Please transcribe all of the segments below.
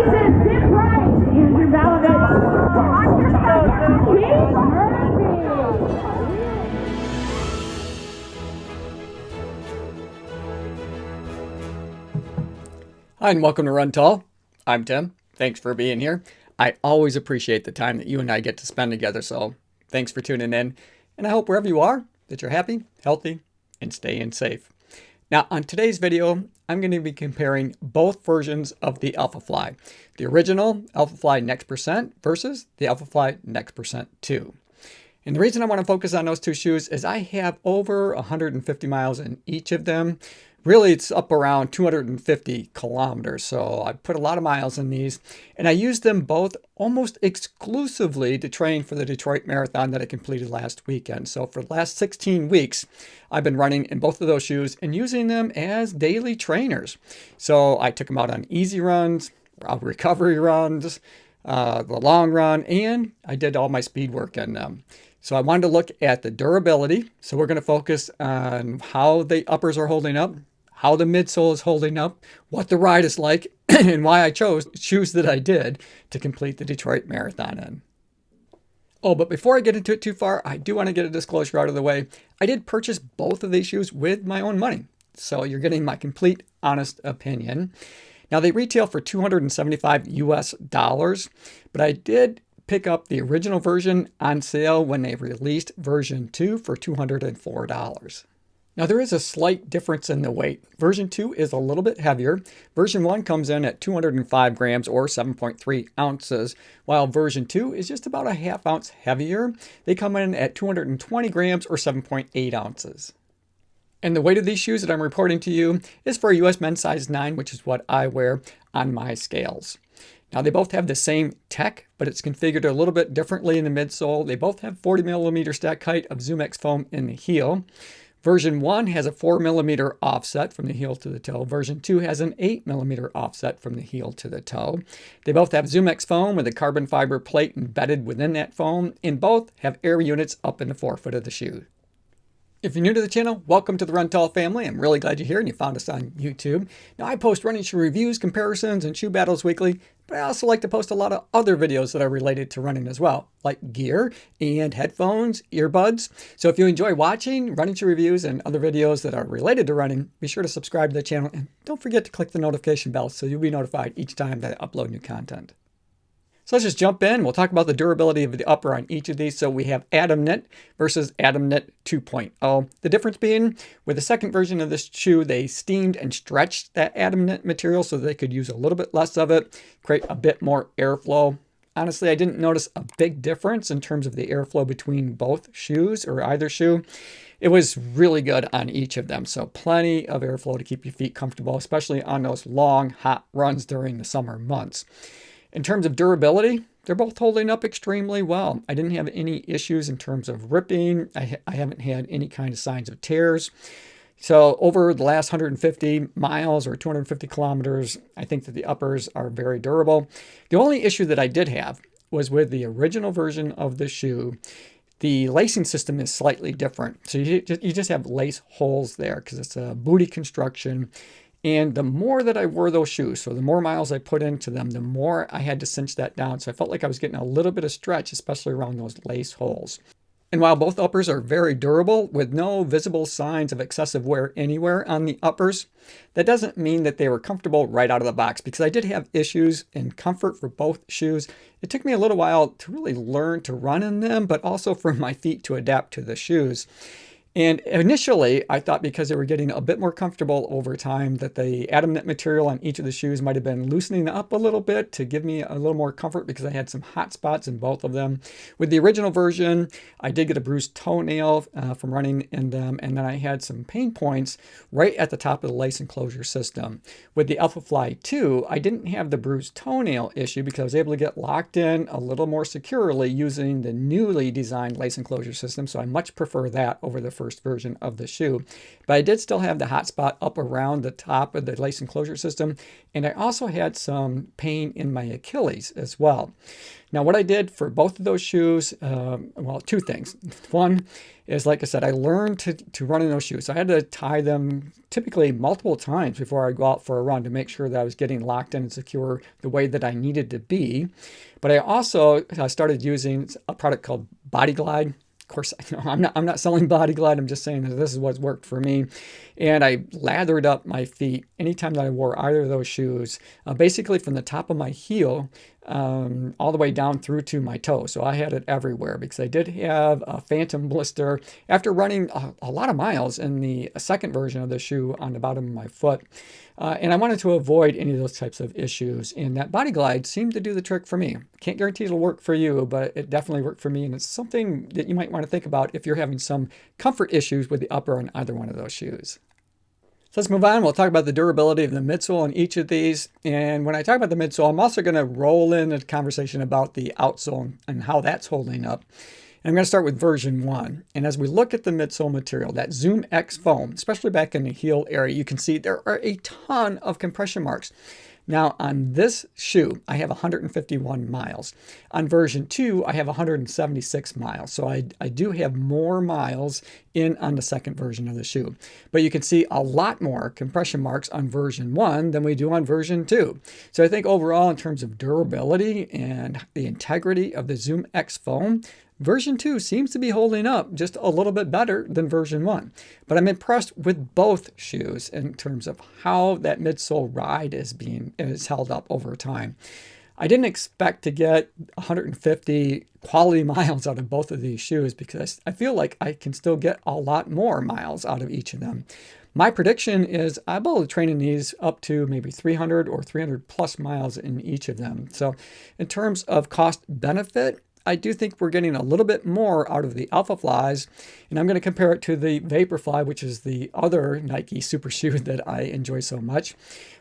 Hi and welcome to Run Tall. I'm Tim. Thanks for being here. I always appreciate the time that you and I get to spend together, so thanks for tuning in. And I hope wherever you are that you're happy, healthy, and staying safe. Now on today's video, I'm going to be comparing both versions of the AlphaFly. The original AlphaFly Next Percent versus the AlphaFly Next Percent 2. And the reason I want to focus on those two shoes is I have over 150 miles in each of them. Really, it's up around 250 kilometers, so I put a lot of miles in these, and I used them both almost exclusively to train for the Detroit Marathon that I completed last weekend. So for the last 16 weeks, I've been running in both of those shoes and using them as daily trainers. So I took them out on easy runs, recovery runs, the long run, and I did all my speed work in them. So I wanted to look at the durability. So we're going to focus on how the uppers are holding up, how the midsole is holding up, what the ride is like, and why I chose shoes that I did to complete the Detroit Marathon in. Oh, but before I get into it too far, I do want to get a disclosure out of the way. I did purchase both of these shoes with my own money. So you're getting my complete, honest opinion. Now they retail for $275 US, but I did pick up the original version on sale when they released version 2 for $204. Now there is a slight difference in the weight. Version 2 is a little bit heavier. Version 1 comes in at 205 grams or 7.3 ounces, while version 2 is just about a half ounce heavier. They come in at 220 grams or 7.8 ounces. And the weight of these shoes that I'm reporting to you is for a US men's size 9, which is what I wear on my scales. Now they both have the same tech, but it's configured a little bit differently in the midsole. They both have 40 millimeter stack height of ZoomX foam in the heel. Version 1 has a 4 millimeter offset from the heel to the toe. Version 2 has an 8 millimeter offset from the heel to the toe. They both have ZoomX foam with a carbon fiber plate embedded within that foam, and both have air units up in the forefoot of the shoe. If you're new to the channel, welcome to the Run Tall family. I'm really glad you're here and you found us on YouTube. Now I post running shoe reviews, comparisons, and shoe battles weekly, but I also like to post a lot of other videos that are related to running as well, like gear and headphones, earbuds. So if you enjoy watching running shoe reviews and other videos that are related to running, be sure to subscribe to the channel and don't forget to click the notification bell so you'll be notified each time that I upload new content. So let's just jump in. We'll talk about the durability of the upper on each of these. So we have Atom Knit versus Atom Knit 2.0. The difference being with the second version of this shoe, they steamed and stretched that Atom Knit material so they could use a little bit less of it, create a bit more airflow. Honestly, I didn't notice a big difference in terms of the airflow between both shoes or either shoe. It was really good on each of them. So plenty of airflow to keep your feet comfortable, especially on those long, hot runs during the summer months. In terms of durability, they're both holding up extremely well. I didn't have any issues in terms of ripping. I haven't had any kind of signs of tears. So over the last 150 miles or 250 kilometers, I think that the uppers are very durable. The only issue that I did have was with the original version of the shoe. The lacing system is slightly different. So you just have lace holes there because it's a booty construction. And the more that I wore those shoes, so the more miles I put into them, the more I had to cinch that down. So I felt like I was getting a little bit of stretch, especially around those lace holes. And while both uppers are very durable with no visible signs of excessive wear anywhere on the uppers, that doesn't mean that they were comfortable right out of the box because I did have issues in comfort for both shoes. It took me a little while to really learn to run in them, but also for my feet to adapt to the shoes. And initially, I thought because they were getting a bit more comfortable over time that the Atom Knit material on each of the shoes might have been loosening up a little bit to give me a little more comfort because I had some hot spots in both of them. With the original version, I did get a bruised toenail from running in them, and then I had some pain points right at the top of the lace enclosure system. With the AlphaFly 2, I didn't have the bruised toenail issue because I was able to get locked in a little more securely using the newly designed lace enclosure system, so I much prefer that over the first version of the shoe. But I did still have the hot spot up around the top of the lace enclosure system, and I also had some pain in my Achilles as well. Now, what I did for both of those shoes, well, two things. One is, like I said, I learned to run in those shoes. So I had to tie them typically multiple times before I go out for a run to make sure that I was getting locked in and secure the way that I needed to be. But I also started using a product called Body Glide. Of course, I'm not selling Body Glide. I'm just saying that this is what's worked for me. And I lathered up my feet anytime that I wore either of those shoes, basically from the top of my heel all the way down through to my toe. So I had it everywhere because I did have a phantom blister after running a lot of miles in the second version of the shoe on the bottom of my foot. And I wanted to avoid any of those types of issues. And that Body Glide seemed to do the trick for me. Can't guarantee it'll work for you, but it definitely worked for me. And it's something that you might want to think about if you're having some comfort issues with the upper on either one of those shoes. So let's move on. We'll talk about the durability of the midsole on each of these. And when I talk about the midsole, I'm also going to roll in a conversation about the outsole and how that's holding up. And I'm going to start with version 1. And as we look at the midsole material, that ZoomX foam, especially back in the heel area, you can see there are a ton of compression marks. Now on this shoe, I have 151 miles. On version 2, I have 176 miles. So I do have more miles in on the second version of the shoe. But you can see a lot more compression marks on version 1 than we do on version 2. So I think overall, in terms of durability and the integrity of the ZoomX foam, version 2 seems to be holding up just a little bit better than version 1. But I'm impressed with both shoes in terms of how that midsole ride is held up over time. I didn't expect to get 150 quality miles out of both of these shoes because I feel like I can still get a lot more miles out of each of them. My prediction is I'll be able to train in these up to maybe 300 or 300 plus miles in each of them. So in terms of cost benefit, I do think we're getting a little bit more out of the AlphaFlys, and I'm going to compare it to the VaporFly, which is the other Nike super shoe that I enjoy so much.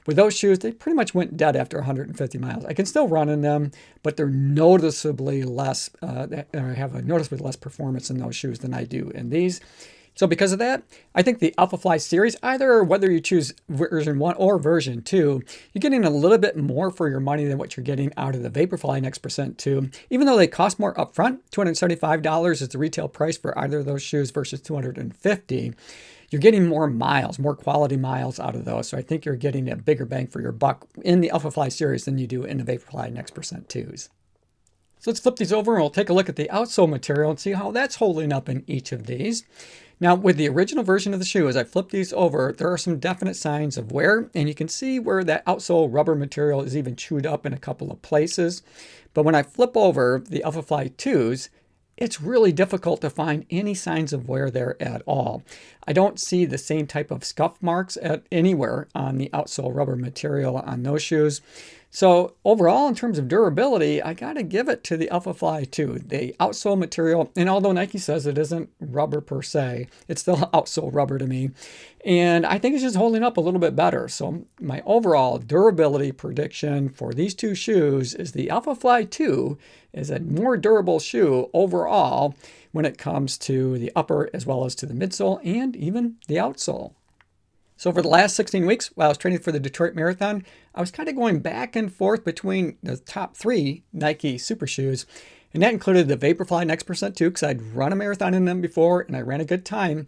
With those shoes, they pretty much went dead after 150 miles. I can still run in them, but they're noticeably less, I have a noticeably less performance in those shoes than I do in these. So because of that, I think the AlphaFly series, either whether you choose version 1 or version 2, you're getting a little bit more for your money than what you're getting out of the VaporFly Next% 2. Even though they cost more upfront, $275 is the retail price for either of those shoes versus $250. You're getting more miles, more quality miles out of those. So I think you're getting a bigger bang for your buck in the AlphaFly series than you do in the VaporFly Next% 2s. So let's flip these over and we'll take a look at the outsole material and see how that's holding up in each of these. Now with the original version of the shoe, as I flip these over, there are some definite signs of wear, and you can see where that outsole rubber material is even chewed up in a couple of places. But when I flip over the AlphaFly 2s, it's really difficult to find any signs of wear there at all. I don't see the same type of scuff marks anywhere on the outsole rubber material on those shoes. So overall, in terms of durability, I got to give it to the AlphaFly 2. The outsole material, and although Nike says it isn't rubber per se, it's still outsole rubber to me. And I think it's just holding up a little bit better. So my overall durability prediction for these two shoes is the AlphaFly 2 is a more durable shoe overall when it comes to the upper as well as to the midsole and even the outsole. So for the last 16 weeks, while I was training for the Detroit Marathon, I was kind of going back and forth between the top 3 Nike super shoes. And that included the VaporFly Next% 2, because I'd run a marathon in them before and I ran a good time,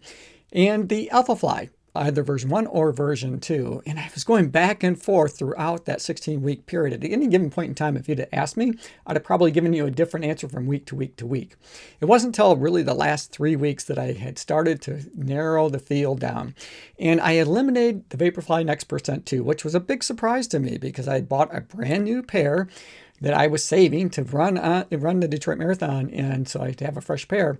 and the AlphaFly, either version 1 or version 2. And I was going back and forth throughout that 16-week period. At any given point in time, if you'd have asked me, I'd have probably given you a different answer from week to week to week. It wasn't until really the last 3 weeks that I had started to narrow the field down. And I eliminated the VaporFly Next% 2, which was a big surprise to me because I had bought a brand new pair that I was saving to run the Detroit Marathon, and so I had to have a fresh pair.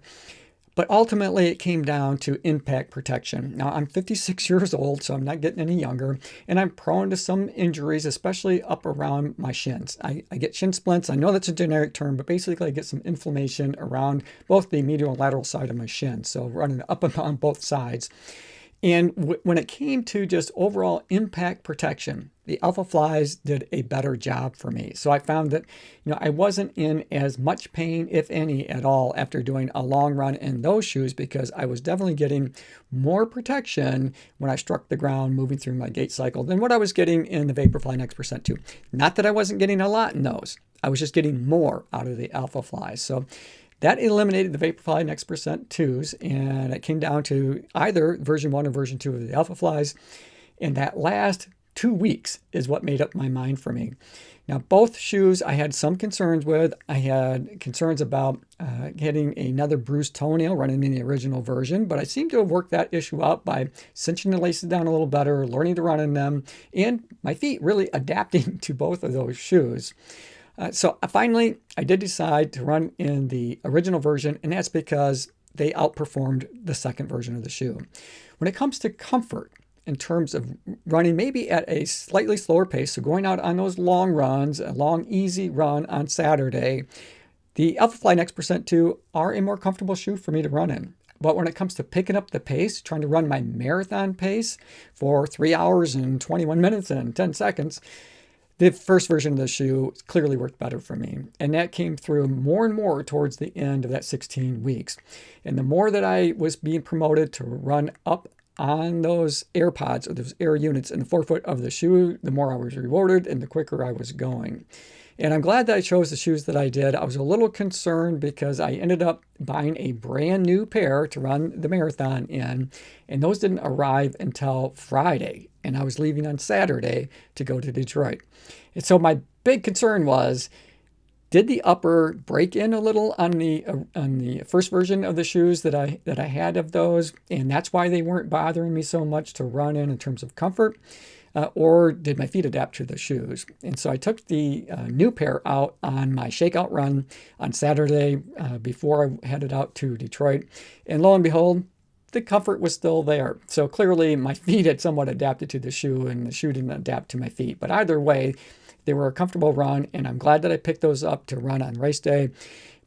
But ultimately, it came down to impact protection. Now, I'm 56 years old, so I'm not getting any younger, and I'm prone to some injuries, especially up around my shins. I get shin splints. I know that's a generic term, but basically I get some inflammation around both the medial and lateral side of my shin, so running up and down both sides. And when it came to just overall impact protection, the AlphaFlies did a better job for me. So I found that, I wasn't in as much pain, if any, at all after doing a long run in those shoes, because I was definitely getting more protection when I struck the ground moving through my gait cycle than what I was getting in the VaporFly Next Percent 2. Not that I wasn't getting a lot in those. I was just getting more out of the AlphaFlies. So that eliminated the VaporFly Next Percent 2s, and it came down to either version 1 or version 2 of the AlphaFlies. And that last 2 weeks is what made up my mind for me. Now, both shoes I had some concerns with. I had concerns about getting another bruised toenail running in the original version, but I seem to have worked that issue out by cinching the laces down a little better, learning to run in them, and my feet really adapting to both of those shoes. So finally, I did decide to run in the original version, and that's because they outperformed the second version of the shoe. When it comes to comfort, in terms of running maybe at a slightly slower pace, so going out on those long runs, a long, easy run on Saturday, the AlphaFly Next Percent 2 are a more comfortable shoe for me to run in. But when it comes to picking up the pace, trying to run my marathon pace for 3 hours and 21 minutes and 10 seconds, the first version of the shoe clearly worked better for me. And that came through more and more towards the end of that 16 weeks. And the more that I was being promoted to run up on those air pods or those air units in the forefoot of the shoe, the more I was rewarded and the quicker I was going. And I'm glad that I chose the shoes that I did. I was a little concerned because I ended up buying a brand new pair to run the marathon in, and those didn't arrive until Friday, and I was leaving on Saturday to go to Detroit. And so my big concern was, did the upper break in a little on the first version of the shoes that I had of those, and that's why they weren't bothering me so much to run in terms of comfort? Or did my feet adapt to the shoes? And so I took the new pair out on my shakeout run on Saturday before I headed out to Detroit. And lo and behold, the comfort was still there. So clearly my feet had somewhat adapted to the shoe and the shoe didn't adapt to my feet. But either way, they were a comfortable run, and I'm glad that I picked those up to run on race day.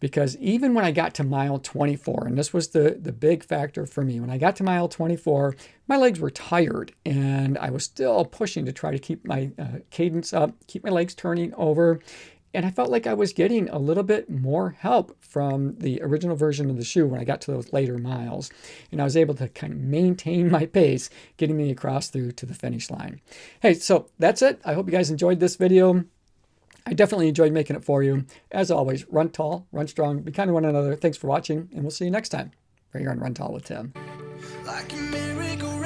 Because even when I got to mile 24, and this was the big factor for me, when I got to mile 24, my legs were tired and I was still pushing to try to keep my cadence up, keep my legs turning over. And I felt like I was getting a little bit more help from the original version of the shoe when I got to those later miles. And I was able to kind of maintain my pace, getting me across through to the finish line. Hey, so that's it. I hope you guys enjoyed this video. I definitely enjoyed making it for you. As always, run tall, run strong, be kind to one another. Thanks for watching, and we'll see you next time right here on Run Tall with Tim. Like a miracle.